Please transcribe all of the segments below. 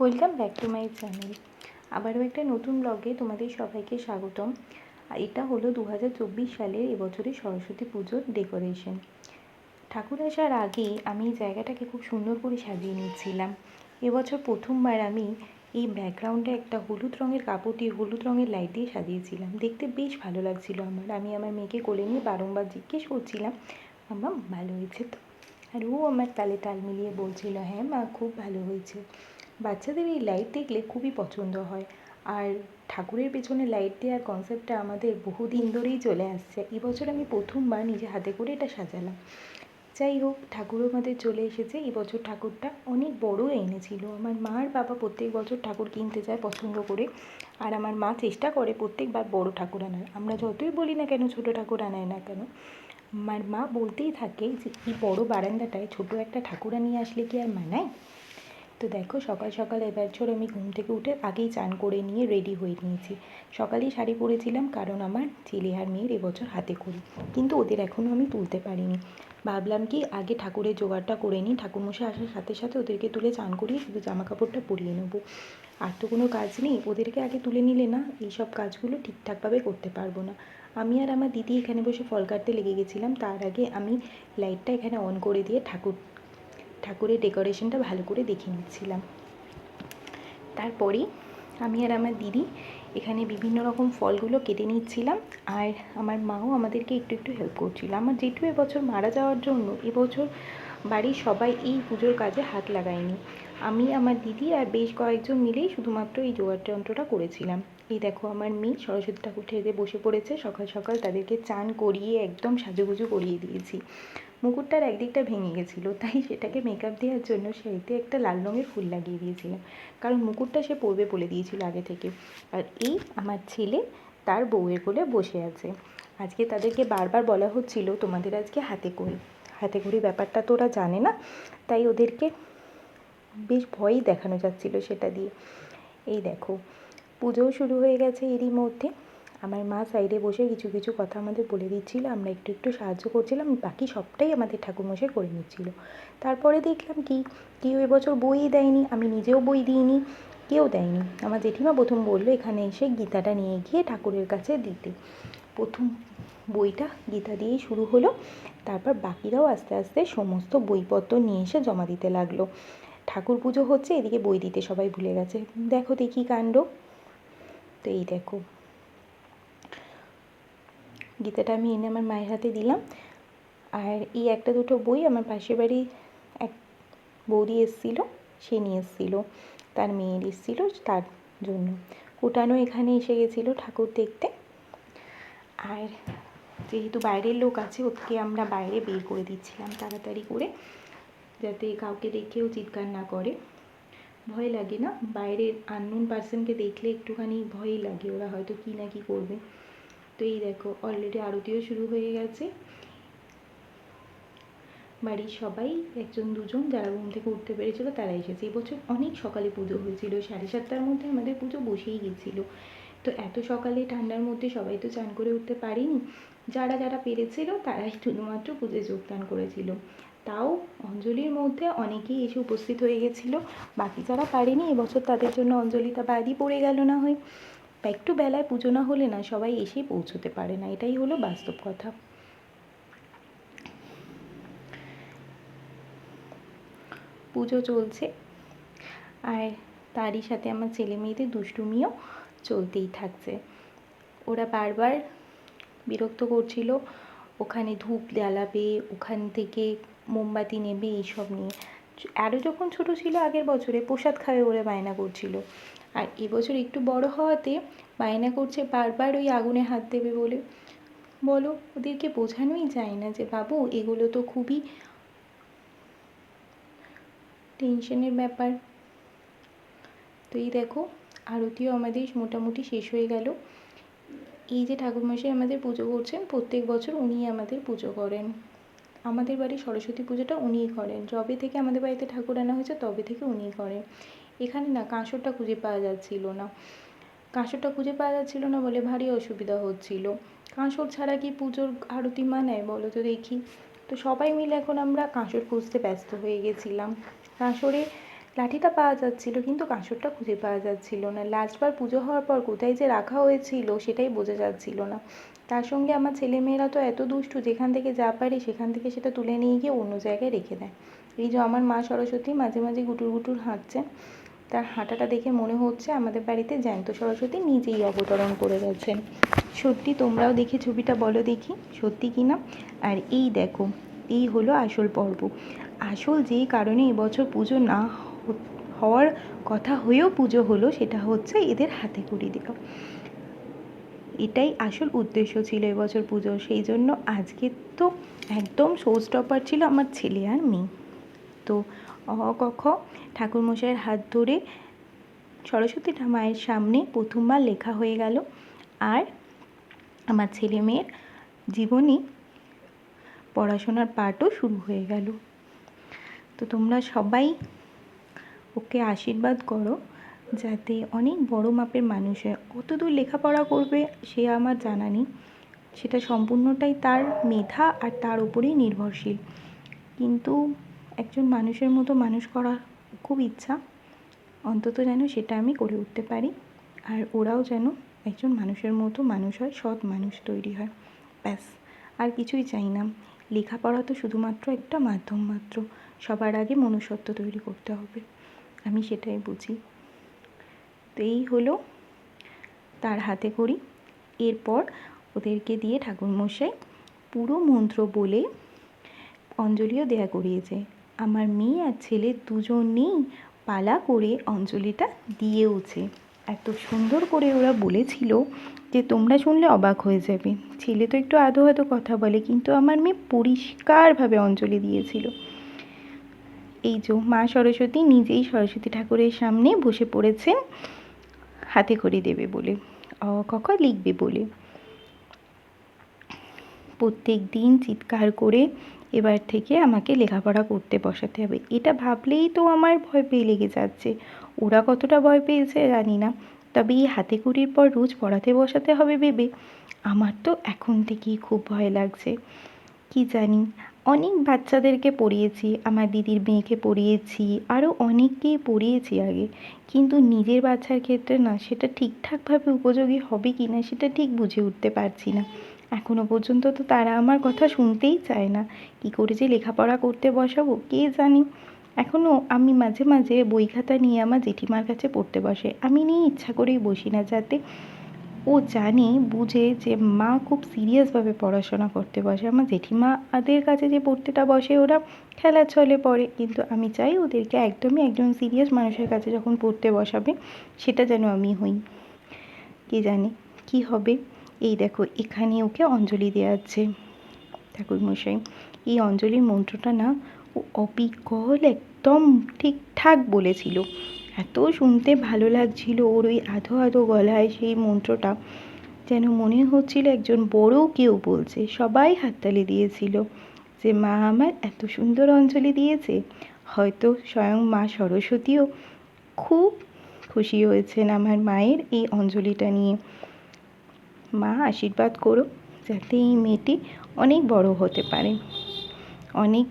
Welcome back to my channel. আবারও একটা নতুন ব্লগে তোমাদের সবাইকে স্বাগতম। এটা হলো 2024 সালের এবছরের সরস্বতী পুজোর ডেকোরেশন। ঠাকুর আসার আগেই আমি এই জায়গাটাকে খুব সুন্দর করে সাজিয়ে নিচ্ছিলাম। এবছর প্রথমবার আমি এই ব্যাকগ্রাউন্ডে একটা হলুদ রঙের কাপড় দিয়ে হলুদ রঙের লাইট দিয়ে সাজিয়েছিলাম। দেখতে বেশ ভালো লাগছিলো আমি আমার মেয়েকে কোলে নিয়ে বারংবার জিজ্ঞেস করছিলাম, মাম্মা ভালো হয়েছে তো? আর ও আমার তালে তাল মিলিয়ে বলছিল, হ্যাঁ মা খুব ভালো হয়েছে। বাচ্চাদের এই লাইট দেখলে খুবই পছন্দ হয়। আর ঠাকুরের পেছনে লাইট দেওয়ার কনসেপ্টটা আমাদের বহুদিন ধরেই চলে আসছে। এবছর আমি প্রথমবার নিজে হাতে করে এটা সাজালাম। যাই হোক, ঠাকুরও আমাদের চলে এসেছে। এবছর ঠাকুরটা অনেক বড় এনেছিল। আমার মা আর বাবা প্রত্যেক বছর ঠাকুর কিনতে যায় পছন্দ করে, আর আমার মা চেষ্টা করে প্রত্যেকবার বড় ঠাকুর আনার। আমরা যতই বলি না কেন ছোটো ঠাকুর আনায় না কেন, আমার মা বলতেই থাকে যে এই বড় বারান্দাটায় ছোটো একটা ঠাকুর নিয়ে আসলে কি আর মানায়? তো দেখো, সকাল সকাল এবছর আমি ঘুম থেকে উঠে আগেই চান করে নিয়ে রেডি হয়ে নিয়েছি। সকালেই শাড়ি পরেছিলাম, কারণ আমার ছেলে আর মেয়ের এবছর হাতে খড়ি, কিন্তু ওদের এখনও আমি তুলতে পারিনি। ভাবলাম কি আগে ঠাকুরের জোগাড়টা করে নিই, ঠাকুরমশাই আসার সাথে সাথে ওদেরকে তুলে চান করিয়ে শুধু জামা কাপড়টা পরিয়ে নেবো। আর তো কোনো কাজ নেই, ওদেরকে আগে তুলে নিলে না এইসব কাজগুলো ঠিকঠাকভাবে করতে পারবো না। আমি আর আমার দিদি এখানে বসে ফল কাটতে লেগে গেছিলাম। তার আগে আমি লাইটটা এখানে অন করে দিয়ে ঠাকুরের ডেকোরেশনটা ভালো করে দেখে নিচ্ছিলাম। তারপরেই আমি আর আমার দিদি এখানে বিভিন্ন রকম ফলগুলো কেটে নিচ্ছিলাম, আর আমার মাও আমাদেরকে একটু একটু হেল্প করছিল। আমার জেঠু এবছর মারা যাওয়ার জন্য এবছর বাড়ির সবাই এই পুজোর কাজে হাত লাগায়নি। আমি, আমার দিদি আর বেশ কয়েকজন মিলেই শুধুমাত্র এই জোগাড় যন্ত্রটা করেছিলাম। এই দেখো, আমার মেয়ে সরস্বতী ঠাকুর ঠেকে বসে পড়েছে। সকাল সকাল তাদেরকে চান করিয়ে একদম সাজুগুজু করিয়ে দিয়েছি। মুকুটটার একদিকটা ভেঙে গেছিলো, তাই সেটাকে মেকআপ দেওয়ার জন্য সেইতে একটা লাল রঙের ফুল লাগিয়ে দিয়েছিলাম, কারণ মুকুটটা সে পরবে বলে দিয়েছিল আগে থেকে। আর এই আমার ছেলে তার বউয়ের কোলে বসে আছে। আজকে তাদেরকে বারবার বলা হচ্ছিল তোমাদের আজকে হাতে খড়ি ব্যাপারটা তো ওরা জানে না, তাই ওদেরকে বেশ ভয়ই দেখানো যাচ্ছিল সেটা দিয়ে। এই দেখো, পুজোও শুরু হয়ে গেছে এরই মধ্যে। আমার মা সাইডে বসে কিছু কিছু কথা আমাদের বলে দিচ্ছিল, আমরা একটু একটু সাহায্য করছিলাম, বাকি সবটাই আমাদের ঠাকুরমশাই করে নিচ্ছিল। তারপরে দেখলাম কেউ এবছর বইই দেয়নি, আমি নিজেও বই দিইনি, কেউ দেয়নি। আমার জেঠিমা প্রথম বললো এখানে এসে গীতাটা নিয়ে গিয়ে ঠাকুরের কাছে দিতে। প্রথম বইটা গীতা দিয়েই শুরু হলো, তারপর বাকিরাও আস্তে আস্তে সমস্ত বইপত্র নিয়ে এসে জমা দিতে লাগলো। ঠাকুর পুজো হচ্ছে, এদিকে বই দিতে সবাই ভুলে গেছে। দেখো দেখি কাণ্ড। তো এই দেখো, গীতাটা আমি এনে আমার মায়ের হাতে দিলাম, আর এই একটা দুটো বই আমার পাশের বাড়ি এক বৌদি এসেছিলো, সে নিয়ে এসেছিলো, তার মেয়ের এসেছিলো, তার জন্য। কুটানো এখানে এসে গেছিলো ঠাকুর দেখতে। আর যেহেতু বাইরের লোক আছে, ওকে আমরা বাইরে বের করে দিচ্ছিলাম তাড়াতাড়ি করে, যাতে কাউকে দেখেও চিৎকার না করে। ভয় লাগে না, বাইরের আননোন পার্সনকে দেখলে একটুখানি ভয়ই লাগে, ওরা হয়তো কী না কী করবে। তো এই দেখো, অলরেডি আরতিও শুরু হয়ে গেছে। বাড়ির সবাই, একজন দুজন যারা ঘুম থেকে উঠতে পেরেছিল তারা এসেছে। এবছর অনেক সকালে পুজো হয়েছিল, 7:30টার মধ্যে আমাদের পুজো বসেই গেছিলো। তো এত সকালে ঠান্ডার মধ্যে সবাই তো চান করে উঠতে পারেনি, যারা যারা পেরেছিল তারাই শুধুমাত্র পুজোয় যোগদান করেছিল। তাও অঞ্জলির মধ্যে অনেকেই এসে উপস্থিত হয়ে গেছিলো। বাকি যারা পারেনি এবছর তাদের জন্য অঞ্জলিটা বাদই পড়ে গেল না হয়। একটু বেলায় পুজো না হলে না সবাই এসেই পৌঁছতে পারে না, এটাই হলো বাস্তব কথা। পুজো চলছে, আর তারই সাথে আমার ছেলে মেয়েদের দুষ্টুমিও চলতেই থাকছে। ওরা বারবার বিরক্ত করছিল, ওখানে ধূপ জ্বালাবে, ওখান থেকে মোমবাতি নেবে, এইসব নিয়ে। আরও যখন ছোটো ছিল আগের বছরে প্রসাদ খাবে বলে বায়না করছিল, আর এবছর একটু বড় হওয়াতে বায়না করছে বারবার ওই আগুনে হাত দেবে বলে। বলো, ওদেরকে বোঝানোই যায় না যে বাবু এগুলো তো খুবই টেনশনের ব্যাপার। তো এই দেখো, আরতিও আমাদের মোটামুটি শেষ হয়ে গেল। এই যে ঠাকুরমশাই আমাদের পুজো করছেন, প্রত্যেক বছর উনিই আমাদের পুজো করেন। আমাদের বাড়ির সরস্বতী পুজোটা উনিই করেন। যবে থেকে আমাদের বাড়িতে ঠাকুর আনা হয়েছে তবে থেকে উনিই করেন। এখানে না কাঁসরটা খুঁজে পাওয়া যাচ্ছিল না বলে ভারী অসুবিধা হচ্ছিল। কাঁসর ছাড়া কি পুজোর আরতি মানায় বলো তো দেখি? তো সবাই মিলে এখন আমরা কাঁসর খুঁজতে ব্যস্ত হয়ে গেছিলাম। কাঁসরে লাঠিটা পাওয়া যাচ্ছিল কিন্তু কাঁসরটা খুঁজে পাওয়া যাচ্ছিল না। লাস্টবার পুজো হওয়ার পর কোথায় যে রাখা হয়েছিল সেটাই বোঝা যাচ্ছিল না। তার সঙ্গে আমার ছেলেমেয়েরা তো এত দুষ্টু, যেখান থেকে যা পারে সেখান থেকে সেটা তুলে নিয়ে গিয়ে অন্য জায়গায় রেখে দেয়। এই যে আমার মা সরস্বতী মাঝে মাঝে গুটুর গুটুর হাঁটছেন, তার হাঁটাটা দেখে মনে হচ্ছে আমাদের বাড়িতে জ্যান্ত সরস্বতী নিজেই অবতরণ করে গেছেন। সত্যি তোমরাও দেখে ছবিটা বলো দেখি সত্যি কি না। আর এই দেখো, এই হলো আসল পর্ব। আসল যেই কারণে এবছর পুজো না হওয়ার কথা হয়েও পুজো হলো সেটা হচ্ছে এদের হাতে খড়ি দেওয়া। এটাই আসল উদ্দেশ্য ছিল এবছর পুজোর। সেই জন্য আজকে তো একদম শো স্টপার ছিল আমার ছেলে আর মেয়ে। তো অ ক খ ঠাকুরমশাইয়ের হাত ধরে সরস্বতী মায়ের সামনে প্রথমবার লেখা হয়ে গেল। আর আমার ছেলে মেয়ের জীবনী পড়াশোনার পাঠও শুরু হয়ে গেল। তো তোমরা সবাই ওকে আশীর্বাদ করো যাতে অনেক বড় মাপের মানুষ হয়। কতদূর লেখাপড়া করবে সে আমার জানা নেই, সেটা সম্পূর্ণটাই তার মেধা আর তার উপরেই নির্ভরশীল। কিন্তু একজন মানুষের মতো মানুষ করার খুব ইচ্ছা, অন্তত যেন সেটা আমি করে উঠতে পারি। আর ওরাও যেন একজন মানুষের মতো মানুষ হয়, সৎ মানুষ তৈরি হয়, ব্যাস আর কিছুই চাই না। লেখাপড়া তো শুধুমাত্র একটা মাধ্যম মাত্র, সবার আগে মনুষ্যত্ব তৈরি করতে হবে, আমি সেটাই বুঝি। তো এই হলো তার হাতে খড়ি। এরপর ওদেরকে দিয়ে ঠাকুরমশাই পুরো মন্ত্র বলে অঞ্জলিও দেয়া করিয়েছে। আমার মেয়ে আর ছেলে দুজনেই পালা করে অঞ্জলিটা দিয়েওছে। এত সুন্দর করে ওরা বলেছিল যে তোমরা শুনলে অবাক হয়ে যাবে। ছেলে তো একটু আধো আধো কথা বলে, কিন্তু আমার মেয়ে পরিষ্কারভাবে অঞ্জলি দিয়েছিল। এই যে মা সরস্বতী নিজেই সরস্বতী ঠাকুরের সামনে বসে পড়েছেন হাতে খড়ি দেবে বলে, অ ক খ লিখবে বলে। প্রত্যেক দিন চিৎকার করে এবার থেকে আমাকে লেখাপড়া করতে বসাতে হবে, এটা ভাবলেই তো আমার ভয় পেয়ে লেগে যাচ্ছে। ওরা কতটা ভয় পেয়েছে জানি না, তবে এই হাতে খড়ির পর রোজ পড়াতে বসাতে হবে ভেবে আমার তো এখন থেকেই খুব ভয় লাগছে। কি জানি, অনেক বাচ্চাদেরকে পড়িয়েছি, আমার দিদির মেয়েকে পড়িয়েছি, আরও অনেককেই পড়িয়েছি আগে, কিন্তু নিজের বাচ্চার ক্ষেত্রে না সেটা ঠিকঠাকভাবে উপযোগী হবে কি না সেটা ঠিক বুঝে উঠতে পারছি না। এখনও পর্যন্ত তো তারা আমার কথা শুনতেই চায় না, কী করে যে লেখাপড়া করতে বসাবো কে জানি। এখনও আমি মাঝে মাঝে বই খাতা নিয়ে আমার জেঠিমার কাছে পড়তে বসে, আমি নিয়ে ইচ্ছা করেই বসি না, যাতে ও জানে বুঝে যে মা খুব সিরিয়াসভাবে পড়াশোনা করতে বসে। আমার জেঠিমাদের কাছে যে পড়তেটা বসে ওরা খেলার ছলে পড়ে, কিন্তু আমি চাই ওদেরকে একদমই একজন সিরিয়াস মানুষের কাছে যখন পড়তে বসাবে সেটা যেন আমি হই। কে জানে কি হবে। এই দেখো এখানে ওকে অঞ্জলি দেওয়া হচ্ছে ঠাকুরমশাই। এই অঞ্জলির মন্ত্রটা না ও অবিকল একদম ঠিকঠাক বলেছিল, এত শুনতে ভালো লাগছিল ওর ওই আধো আধো গলায় সেই মন্ত্রটা, যেন মনে হচ্ছিল একজন বড় কেউ বলছে। সবাই হাততালি দিয়েছিল যে মা আমার এত সুন্দর অঞ্জলি দিয়েছে। হয়তো স্বয়ং মা সরস্বতীও খুব খুশি হয়েছেন আমার মায়ের এই অঞ্জলিটা নিয়ে। মা আশীর্বাদ করো যাতে এই মেয়েটি অনেক বড় হতে পারে, অনেক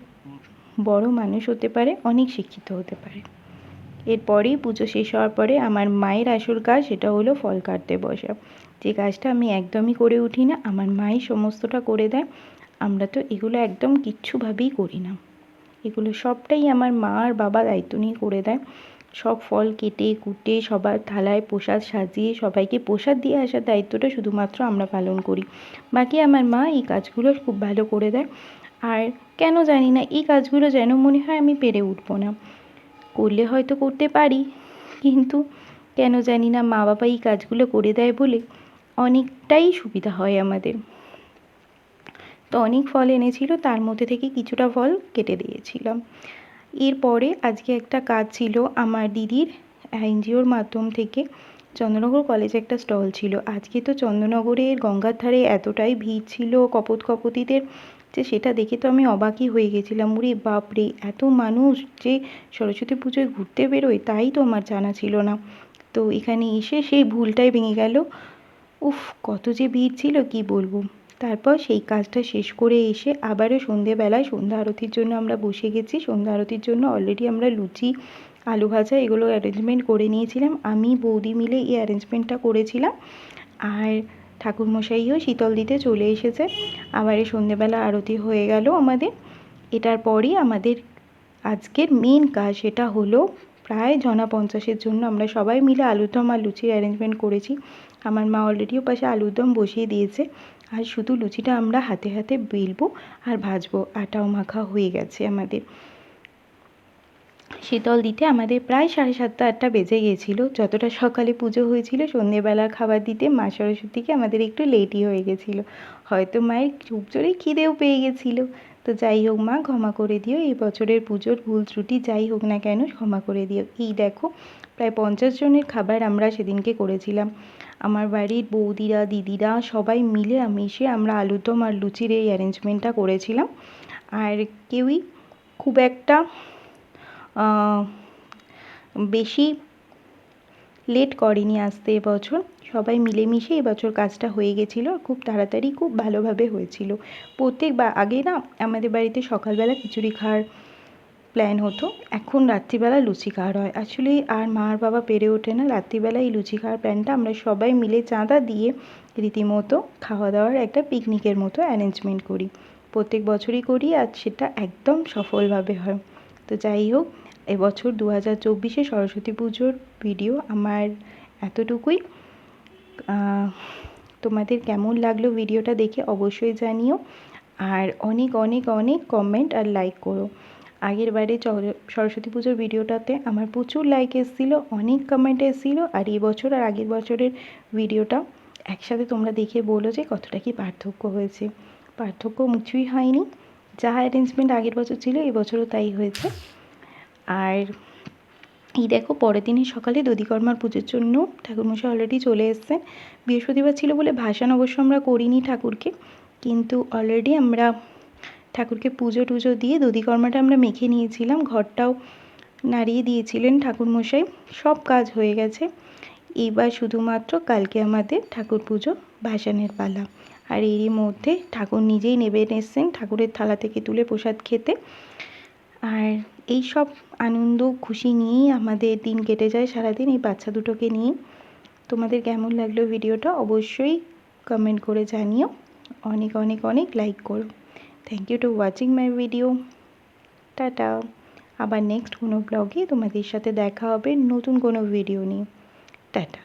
বড় মানুষ হতে পারে, অনেক শিক্ষিত হতে পারে। এরপরেই পুজো শেষ হওয়ার পরে আমার মায়ের আসল কাজ সেটা হলো ফল কাটতে বসা, যে কাজটা আমি একদমই করে উঠি না, আমার মাই সমস্তটা করে দেয়। আমরা তো এগুলো একদম কিচ্ছুভাবেই করি না, এগুলো সবটাই আমার মা আর বাবা দায়িত্ব নিয়ে করে দেয়। সব ফল কেটে কুটে সবার থালায় প্রসাদ সাজিয়ে সবাইকে প্রসাদ দিয়ে আসার দায়িত্বটা শুধুমাত্র আমরা পালন করি, বাকি আমার মা এই কাজগুলো খুব ভালো করে দেয়। আর কেন জানি না এই কাজগুলো যেন মনে হয় আমি পেরে উঠবো না, করলে হয়তো করতে পারি, কিন্তু কেন জানি না মা বাবা এই কাজগুলো করে দেয় বলে অনেকটাই সুবিধা হয় আমাদের। তো অনেক ফল এনেছিল, তার মধ্যে থেকে কিছুটা ফল কেটে দিয়েছিলাম। এরপরে আজকে একটা কাজ ছিল আমার দিদির এনজিওর মাধ্যম থেকে, চন্দননগর কলেজে একটা স্টল ছিল। আজকে তো চন্দননগরের গঙ্গার ধারে এতটাই ভিড় ছিল কপোত কপোতিদের যে সেটা দেখে তো আমি অবাকই হয়ে গেছিলাম। ওরে বাপরে, এত মানুষ যে সরস্বতী পুজোয় ঘুরতে বেরোয় তাই তো আমার জানা ছিল না। তো এখানে এসে সেই ভুলটাই ভেঙে গেল। উফ, কত যে ভিড় ছিল কি বলবো। তারপর সেই কাজটা শেষ করে এসে আবারও সন্ধেবেলায় সন্ধ্যা আরতির জন্য আমরা বসে গেছি। সন্ধ্যা আরতির জন্য অলরেডি আমরা লুচি আলু ভাজা এগুলো অ্যারেঞ্জমেন্ট করে নিয়েছিলাম। আমি বৌদি মিলে এই অ্যারেঞ্জমেন্টটা করেছিলাম। আর ঠাকুরমশাইও শীতল দিতে চলে এসেছে। আবার এই সন্ধেবেলা আরতি হয়ে গেল আমাদের। এটার পরই আমাদের আজকের মেন কাজ, সেটা হলো প্রায় জনা 50-এর জন্য আমরা সবাই মিলে আলুর দম আর লুচির অ্যারেঞ্জমেন্ট করেছি। আমার মা অলরেডি ওপাশে আলুর দম বসিয়ে দিয়েছে। আর শুধু লুচিটা আমরা হাতে হাতে বেলবো আর ভাজবো। আটাও মাখা হয়ে গেছে আমাদের। শীতল দিতে আমাদের প্রায় 7:30-8টা বেজে গিয়েছিলো। যতটা সকালে পুজো হয়েছিল, সন্ধেবেলার খাবার দিতে মা সরস্বতীকে আমাদের একটু লেটই হয়ে গেছিলো। হয়তো মায়ের খুব জোরেই খিদেও পেয়ে গেছিলো। তো যাই হোক মা, ক্ষমা করে দিও। এই বছরের পুজোর ভুল ত্রুটি যাই হোক না কেন ক্ষমা করে দিও। এই দেখো, প্রায় 50 জনের খাবার আমরা সেদিনকে করেছিলাম। আমার বাড়ির বৌদিরা, দিদিরা সবাই মিলে মিশে আমরা আলুর দম আর লুচির এই অ্যারেঞ্জমেন্টটা করেছিলাম। আর কেউই খুব একটা বেশি লেট করেনি আসতে এবছর। সবাই মিলেমিশে এবছর কাজটা হয়ে গেছিলো। খুব তাড়াতাড়ি খুব ভালোভাবে হয়েছিল। প্রত্যেকবার আগে না আমাদের বাড়িতে সকালবেলা খিচুড়ি খাওয়ার প্ল্যান হতো, এখন রাত্রিবেলা লুচি খাওয়ার হয়। আসলে আর মা আর বাবা পেরে ওঠে না। রাত্রিবেলা এই লুচি খাওয়ার প্ল্যানটা আমরা সবাই মিলে চাঁদা দিয়ে রীতিমতো খাওয়া দাওয়ার একটা পিকনিকের মতো অ্যারেঞ্জমেন্ট করি। প্রত্যেক বছরই করি আর সেটা একদম সফলভাবে হয়। তো যাই হোক, এবছর 2024-এ সরস্বতী পুজোর ভিডিও আমার এতটুকুই। তোমাদের কেমন লাগলো ভিডিওটা দেখে অবশ্যই জানিও। আর অনেক অনেক অনেক কমেন্ট আর লাইক করো। আগের বারে সরস্বতী পুজোর ভিডিওটাতে আমার প্রচুর লাইক এসেছিলো, অনেক কমেন্ট এসেছিলো। আর এই বছর আর আগের বছরের ভিডিওটা একসাথে তোমরা দেখে বলো যে কতটা কি পার্থক্য হয়েছে। পার্থক্য কিছুই হয়নি। যা অ্যারেঞ্জমেন্ট আগের বছর ছিল এই বছরও তাই হয়েছে। আর এই দেখো, পরের দিনই সকালে দধিকর্মার পুজোর জন্য ঠাকুরমশাই অলরেডি চলে এসেছেন। বৃহস্পতিবার ছিল বলে ভাসান অবশ্য আমরা করিনি ঠাকুরকে, কিন্তু অলরেডি আমরা ঠাকুরকে পুজো টুজো দিয়ে দধিকর্মাটা আমরা মেখে নিয়েছিলাম। ঘরটাও নাড়িয়ে দিয়েছিলেন ঠাকুরমশাই। সব কাজ হয়ে গেছে। এইবার শুধুমাত্র কালকে আমাদের ঠাকুর পুজো ভাসানের পালা। আর এরই মধ্যে ঠাকুর নিজেই নেবে এসেছেন ঠাকুরের থালা থেকে তুলে প্রসাদ খেতে। আর এই সব আনন্দ খুশি নিয়েই আমাদের দিন কেটে যায় সারাদিন এই বাচ্চা দুটোকে নিয়ে। তোমাদের কেমন লাগলো ভিডিওটা অবশ্যই কমেন্ট করে জানিও। অনেক অনেক অনেক লাইক করো। Thank you to watching my video. Tata. আবার নেক্সট কোনো ব্লগে তোমাদের সাথে দেখা হবে নতুন কোনো ভিডিও নিয়ে। টাটা।